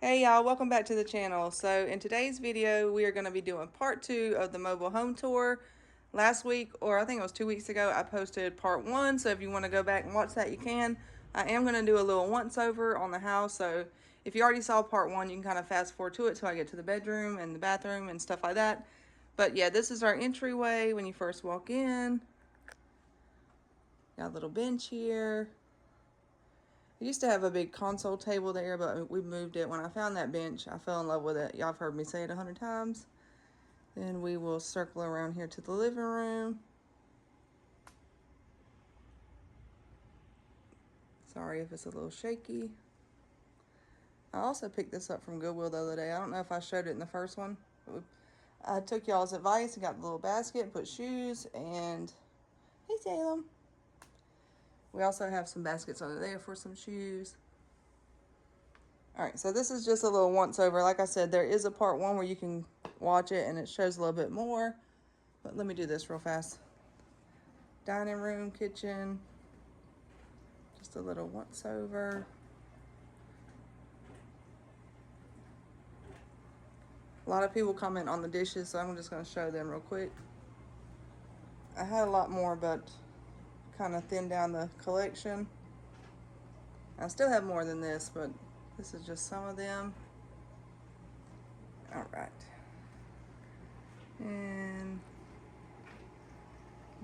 Hey y'all, welcome back to the channel. So in today's video, we are going to be doing part 2 of the mobile home tour. Last week, or I think it was 2 weeks ago, I posted part 1, so if you want to go back and watch that, you can. I am going to do a little once over on the house, so if you already saw part 1, you can kind of fast forward to it till I get to the bedroom and the bathroom and stuff like that. But yeah, this is our entryway when you first walk in. Got a little bench here. I used to have a big console table there, but we moved it. When I found that bench, I fell in love with it. Y'all have heard me say it 100 times. Then we will circle around here to the living room. Sorry if it's a little shaky. I also picked this up from Goodwill the other day. I don't know if I showed it in the first one. I took y'all's advice and got the little basket, put shoes, and hey Salem. We also have some baskets under there for some shoes. Alright, so this is just a little once over. Like I said, there is a part 1 where you can watch it and it shows a little bit more. But let me do this real fast. Dining room, kitchen. Just a little once over. A lot of people comment on the dishes, so I'm just going to show them real quick. I had a lot more, but kind of thinned down the collection. I still have more than this, but this is just some of them. All right. And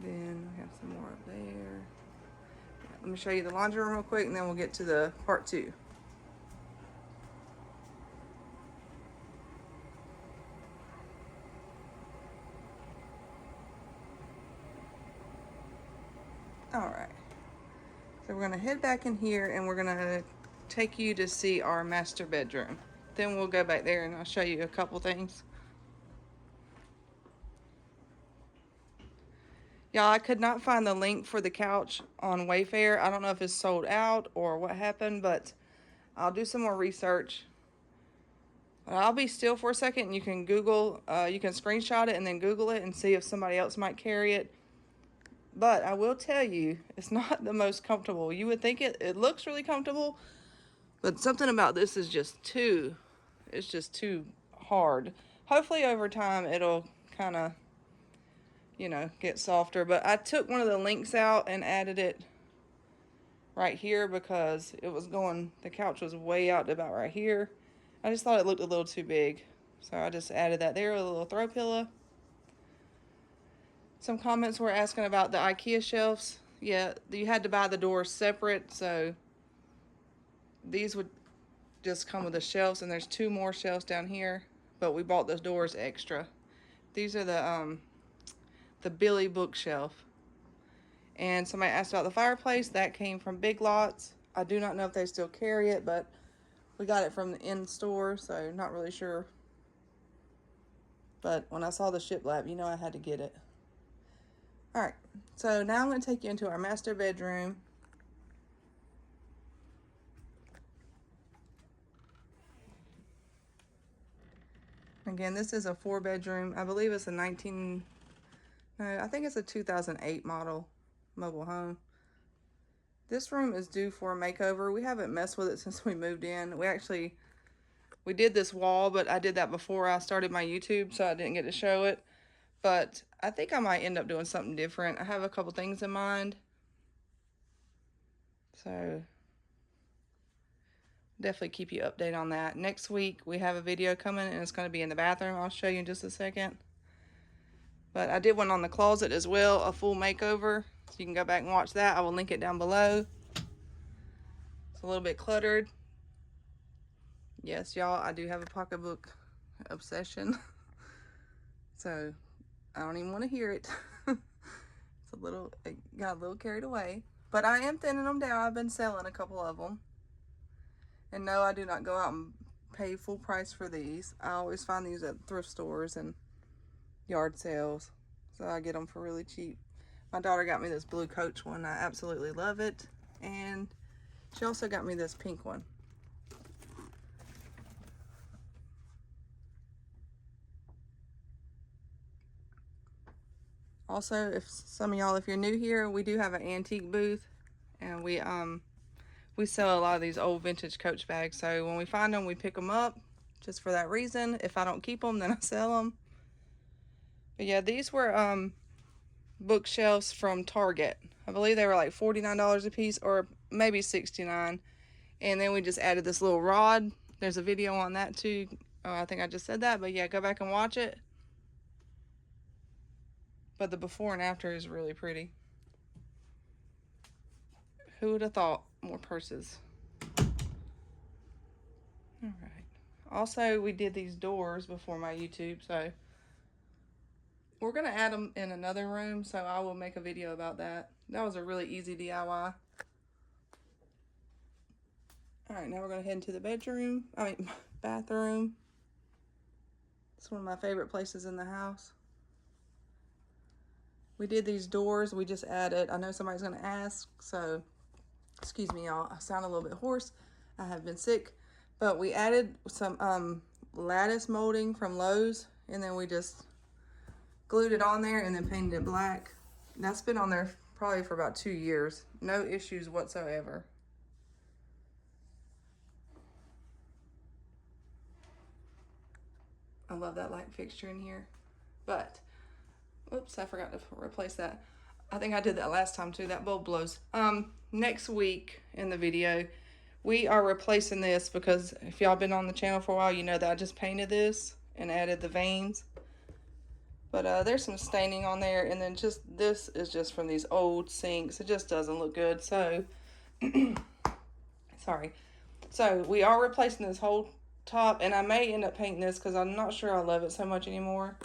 then we have some more up there. Yeah, let me show you the laundry room real quick, and then we'll get to the part 2. All right. So we're gonna head back in here and we're gonna take you to see our master bedroom. Then we'll go back there and I'll show you a couple things. Y'all, I could not find the link for the couch on Wayfair. I don't know if it's sold out or what happened, but I'll do some more research. I'll be still for a second and you can Google, you can screenshot it and then Google it and see if somebody else might carry it. But I will tell you, it's not the most comfortable. You would think it looks really comfortable, but something about this is just it's just too hard. Hopefully over time it'll kind of, get softer. But I took one of the links out and added it right here because the couch was way out to about right here. I just thought it looked a little too big. So I just added that there with a little throw pillow. Some comments were asking about the IKEA shelves. Yeah, you had to buy the doors separate, so these would just come with the shelves, and there's 2 more shelves down here, but we bought those doors extra. These are the Billy bookshelf. And somebody asked about the fireplace. That came from Big Lots. I do not know if they still carry it, but we got it from the in-store, so not really sure. But when I saw the shiplap, I had to get it. Alright, so now I'm going to take you into our master bedroom. Again, this is a 4-bedroom. I believe it's I think it's a 2008 model mobile home. This room is due for a makeover. We haven't messed with it since we moved in. We did this wall, but I did that before I started my YouTube, so I didn't get to show it. But I think I might end up doing something different. I have a couple things in mind. So definitely keep you updated on that. Next week we have a video coming and it's going to be in the bathroom. I'll show you in just a second. But I did one on the closet as well, a full makeover. So you can go back and watch that. I will link it down below. It's a little bit cluttered. Yes, y'all, I do have a pocketbook obsession. So I don't even want to hear it. It got a little carried away. But I am thinning them down. I've been selling a couple of them. And no, I do not go out and pay full price for these. I always find these at thrift stores and yard sales. So I get them for really cheap. My daughter got me this blue Coach one. I absolutely love it. And she also got me this pink one. Also, if some of y'all, if you're new here, we do have an antique booth, and we we sell a lot of these old vintage Coach bags. So when we find them, we pick them up just for that reason. If I don't keep them, then I sell them. But yeah, these were bookshelves from Target. I believe they were like $49 a piece, or maybe $69. And then we just added this little rod. There's a video on that too. Oh, I think I just said that, but yeah, go back and watch it. But the before and after is really pretty. Who would have thought? More purses. Alright. Also, we did these doors before my YouTube, so we're going to add them in another room, so I will make a video about that. That was a really easy DIY. Alright, now we're going to head into the bathroom. It's one of my favorite places in the house. We did these doors, we just added, I know somebody's going to ask, so excuse me y'all, I sound a little bit hoarse. I have been sick, but we added some lattice molding from Lowe's, and then we just glued it on there and then painted it black. That's been on there probably for about 2 years. No issues whatsoever. I love that light fixture in here. But, oops, I forgot to replace that. I think I did that last time too. That bulb blows. Next week in the video, we are replacing this because if y'all been on the channel for a while, you know that I just painted this and added the veins. But there's some staining on there, and then just this is just from these old sinks. It just doesn't look good. So, sorry. So we are replacing this whole top, and I may end up painting this because I'm not sure I love it so much anymore.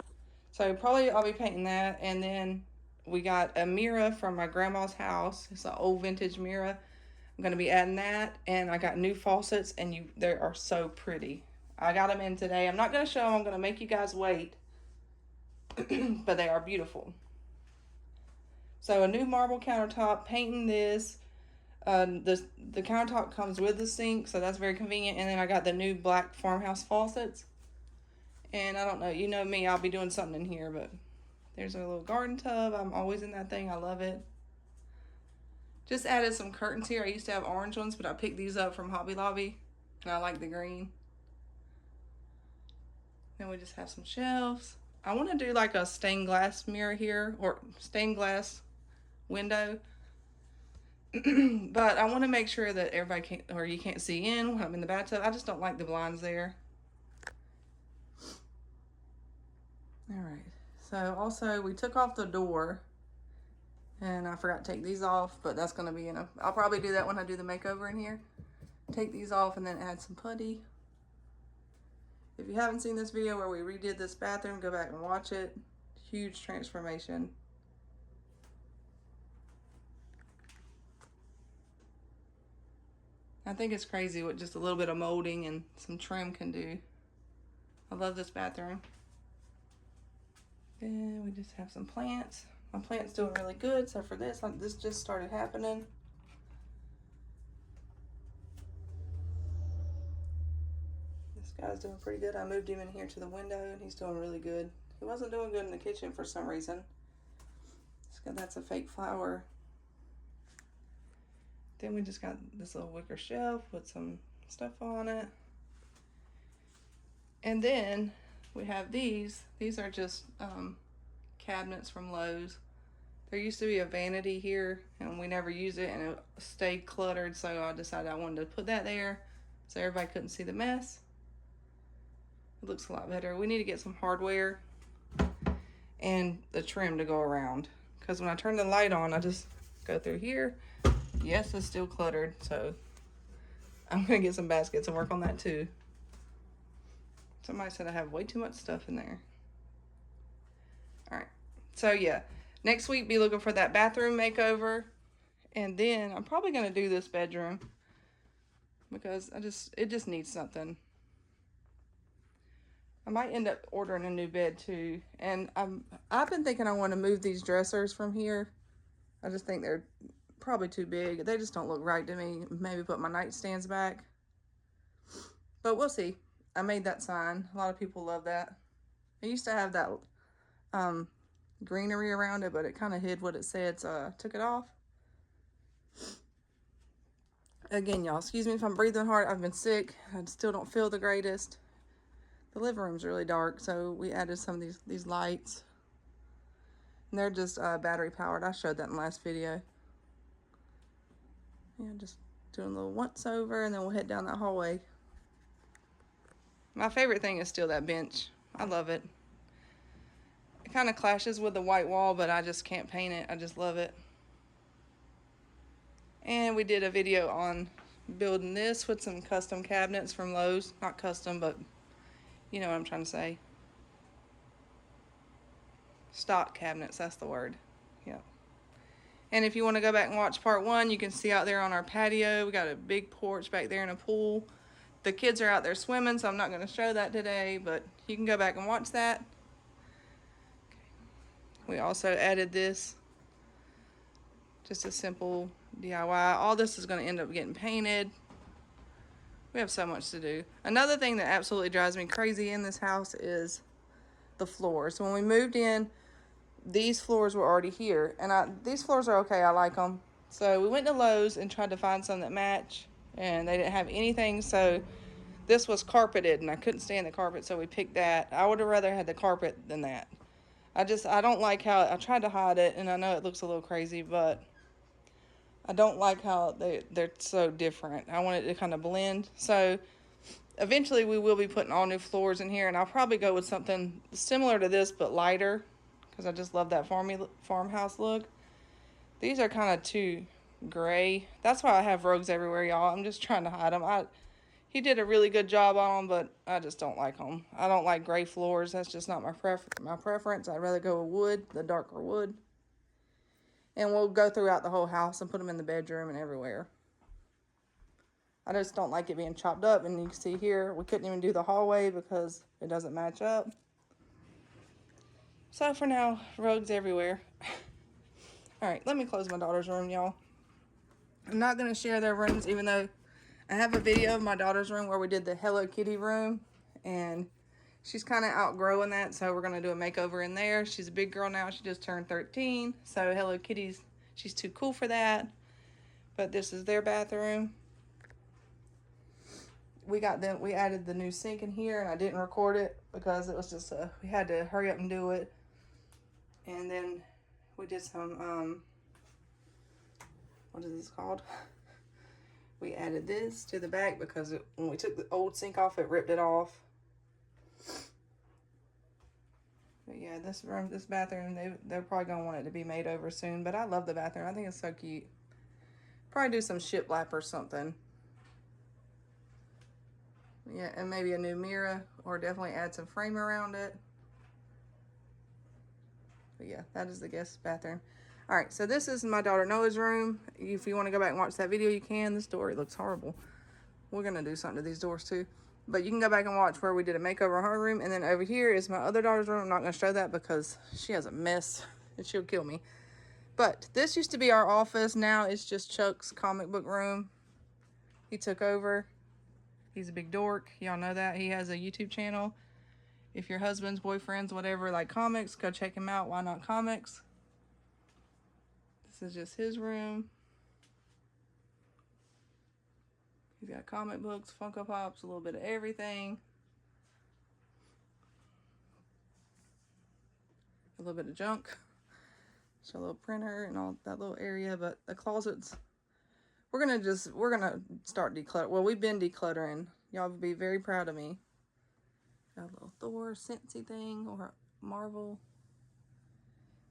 So probably I'll be painting that, and then we got a mirror from my grandma's house. It's an old vintage mirror. I'm going to be adding that, and I got new faucets, and they are so pretty. I got them in today. I'm not going to show them. I'm going to make you guys wait, but they are beautiful. So a new marble countertop, painting this. The countertop comes with the sink, so that's very convenient. And then I got the new black Farmhouse faucets. And I don't know, you know me, I'll be doing something in here, but there's a little garden tub. I'm always in that thing. I love it. Just added some curtains here. I used to have orange ones, but I picked these up from Hobby Lobby, and I like the green. Then we just have some shelves. I want to do like a stained glass mirror here, or stained glass window. But I want to make sure that everybody can't, or you can't see in when I'm in the bathtub. I just don't like the blinds there. Alright, so also we took off the door, and I forgot to take these off, but that's going to be I'll probably do that when I do the makeover in here. Take these off and then add some putty. If you haven't seen this video where we redid this bathroom, go back and watch it. Huge transformation. I think it's crazy what just a little bit of molding and some trim can do. I love this bathroom. And we just have some plants. My plant's doing really good, except for this. This just started happening. This guy's doing pretty good. I moved him in here to the window, and he's doing really good. He wasn't doing good in the kitchen for some reason. That's a fake flower. Then we just got this little wicker shelf with some stuff on it. And then we have these. These are just cabinets from Lowe's. There used to be a vanity here, and we never used it, and it stayed cluttered, so I decided I wanted to put that there so everybody couldn't see the mess. It looks a lot better. We need to get some hardware and the trim to go around, because when I turn the light on, I just go through here. Yes, it's still cluttered, so I'm gonna get some baskets and work on that too. Somebody said I have way too much stuff in there. All right, so yeah, next week be looking for that bathroom makeover, and then I'm probably gonna do this bedroom because it just needs something. I might end up ordering a new bed too, and I've been thinking I want to move these dressers from here. I just think they're probably too big. They just don't look right to me. Maybe put my nightstands back, but we'll see. I made that sign. A lot of people love that. I used to have that greenery around it, but it kind of hid what it said, so I took it off. Again, y'all, excuse me if I'm breathing hard. I've been sick. I still don't feel the greatest. The living room's really dark, so we added some of these lights. And they're just battery powered. I showed that in the last video. Yeah, just doing a little once over, and then we'll head down that hallway. My favorite thing is still that bench. I love it. It kind of clashes with the white wall, but I just can't paint it. I just love it. And we did a video on building this with some custom cabinets from Lowe's. Not custom, but you know what I'm trying to say. Stock cabinets, that's the word. Yep. And if you want to go back and watch part 1, you can see out there on our patio, we got a big porch back there and a pool. The kids are out there swimming, so I'm not going to show that today, but you can go back and watch that. We also added this, just a simple DIY. All this is going to end up getting painted. We have so much to do. Another thing that absolutely drives me crazy in this house is the floors. When we moved in, these floors were already here, and these floors are okay. I like them. So we went to Lowe's and tried to find some that match, and they didn't have anything. So this was carpeted, and I couldn't stand the carpet, so we picked that. I would have rather had the carpet than that. I don't like how, I tried to hide it, and I know it looks a little crazy, but I don't like how they're so different. I want it to kind of blend. So eventually we will be putting all new floors in here, and I'll probably go with something similar to this but lighter, because I just love that farmhouse look. These are kind of too gray. That's why I have rugs everywhere, y'all. I'm just trying to hide them. He did a really good job on them, but I just don't like them. I don't like gray floors. That's just not my preference. I'd rather go with wood, the darker wood. And we'll go throughout the whole house and put them in the bedroom and everywhere. I just don't like it being chopped up. And you can see here, we couldn't even do the hallway because it doesn't match up. So for now, rugs everywhere. Alright, let me close my daughter's room, y'all. I'm not going to share their rooms, even though I have a video of my daughter's room where we did the Hello Kitty room. And she's kind of outgrowing that, so we're going to do a makeover in there. She's a big girl now. She just turned 13. So Hello Kitty's, she's too cool for that. But this is their bathroom. We added the new sink in here, and I didn't record it because it was just we had to hurry up and do it. And then we did some what is this called? We added this to the back because when we took the old sink off, it ripped it off. But yeah, this bathroom, they're probably gonna want it to be made over soon. But I love the bathroom. I think it's so cute. Probably do some shiplap or something. Yeah, and maybe a new mirror, or definitely add some frame around it. But yeah, that is the guest bathroom. All right, so this is my daughter Noah's room. If you want to go back and watch that video, you can. This door, it looks horrible. We're gonna do something to these doors too. But you can go back and watch where we did a makeover in her room. And then over here is my other daughter's room. I'm not gonna show that because she has a mess and she'll kill me. But this used to be our office. Now it's just Chuck's comic book room. He took over. He's a big dork. Y'all know that. He has a YouTube channel. If your husband's, boyfriend's, whatever, like comics, go check him out. Why Not Comics? This is just his room. He's got comic books, Funko Pops, a little bit of everything. A little bit of junk. So a little printer and all that little area, but the closets, we're gonna start declutter. Well, we've been decluttering. Y'all will be very proud of me. Got a little Thor Scentsy thing or Marvel.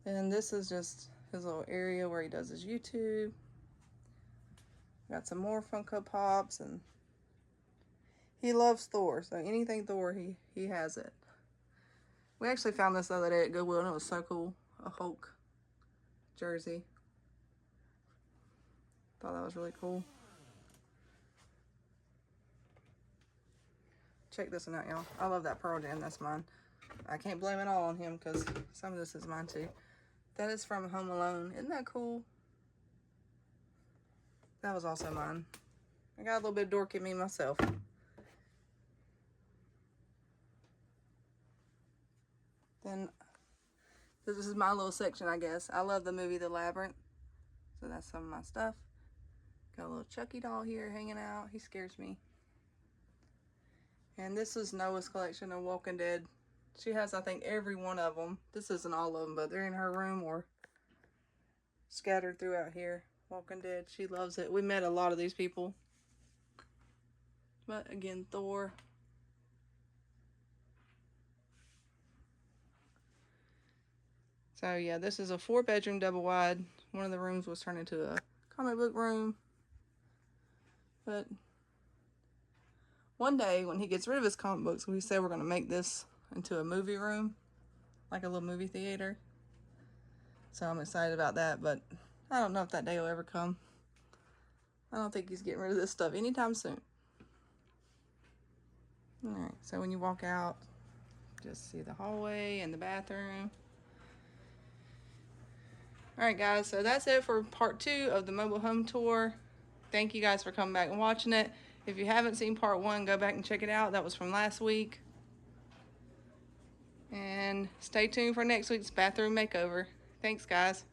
And this is just his little area where he does his YouTube. Got some more Funko Pops, and he loves Thor, so anything Thor, he has it. We actually found this the other day at Goodwill, and it was so cool. A Hulk jersey. Thought that was really cool. Check this one out, y'all. I love that Pearl Jam. That's mine. I can't blame it all on him because some of this is mine too. That is from Home Alone. Isn't that cool? That was also mine. I got a little bit of dork in me myself. Then this is my little section, I guess. I love the movie The Labyrinth. So that's some of my stuff. Got a little Chucky doll here hanging out. He scares me. And this is Noah's collection of Walking Dead. She has, I think, every one of them. This isn't all of them, but they're in her room or scattered throughout here. Walking Dead. She loves it. We met a lot of these people. But again, Thor. So yeah, this is a 4-bedroom double wide. One of the rooms was turned into a comic book room. But one day when he gets rid of his comic books, we said we're going to make this into a movie room, like a little movie theater. So I'm excited about that, but I don't know if that day will ever come. I don't think he's getting rid of this stuff anytime soon. Alright, so when you walk out, just see the hallway and the bathroom. Alright guys, so that's it for part 2 of the mobile home tour. Thank you guys for coming back and watching it. If you haven't seen part 1, go back and check it out. That was from last week. And stay tuned for next week's bathroom makeover. Thanks guys.